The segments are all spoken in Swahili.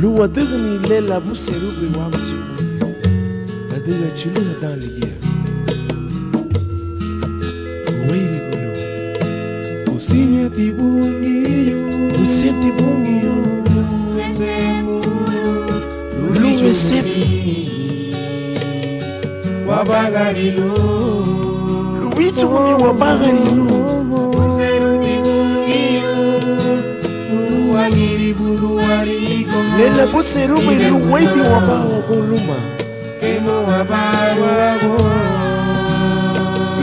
Lua degni lela buserubi wamchi la dega chiluna daligia weiri gulu usinya tibungiyo luwe sefu wabagarilu luwitu muni wabagarilu Lela buserubi luweidi wabawa goluma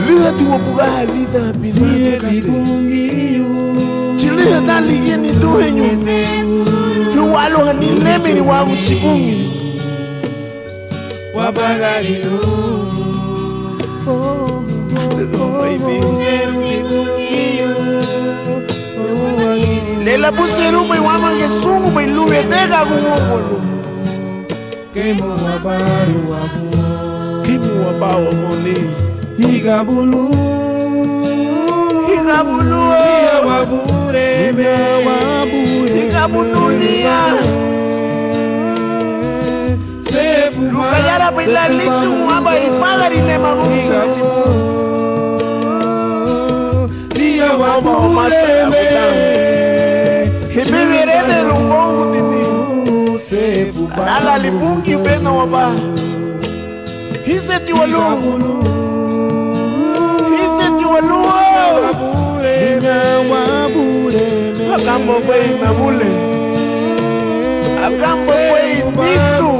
Lua di wabugaha lida bina kate Chiliha dali yeni duhenyu Luwalo ni lemiri wagu chikungi Wabagarilu Lela buserubi wamange sungu bai luwe dega gumongolo Kemo wabawa mone Higabulu Liya wabure Higabulu liya Lukayara bila lichu waba ipagari nema gumcha Liya wabure Hebeverene lumongu nini Ala lipungi bena waba Hiseti walu Akambo kwei mabule Akambo kwei nitu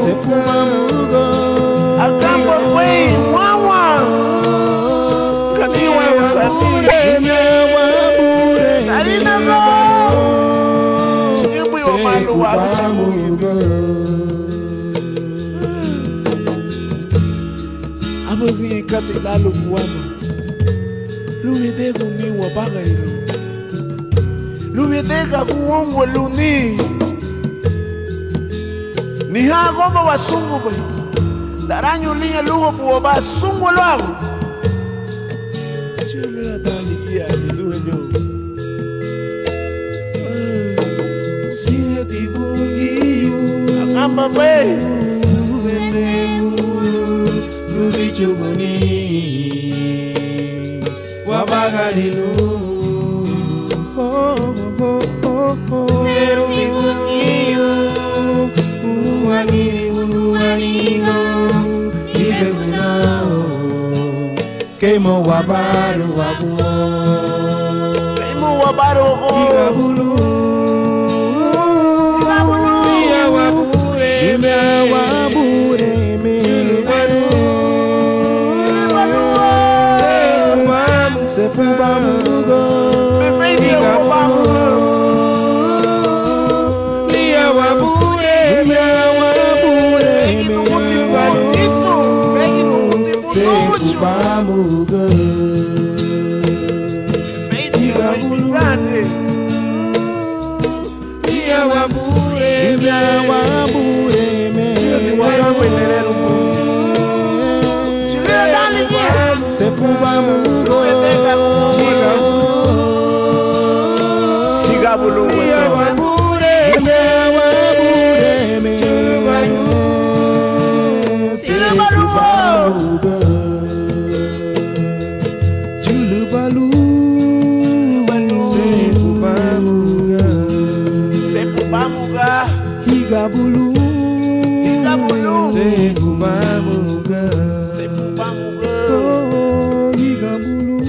Akambo kwei mwawa Kaniwa usani Karina go Shimbu yomalu wabu Abazi kati lalu kuwama Luwedego mi wabagarilu Luwedega kuongo luni Ni haa goma wa sungu bai Daranyo liya lugo buwa ba sungu lagu Chumira talikia ni duhenyo Siya tibungiyo Akamba bai Lubicho boni Wabagarilu Kemo wabaru wabu Kemo wabaru Higabulu Liya wabure Sefu bamugo Liya wabure Sefu bamugo Liya wabure Sefu bamugo Higabulu Liya wabure Sefu bamugo Sefu bamuga Higabulu Sefu bamuga Higabulu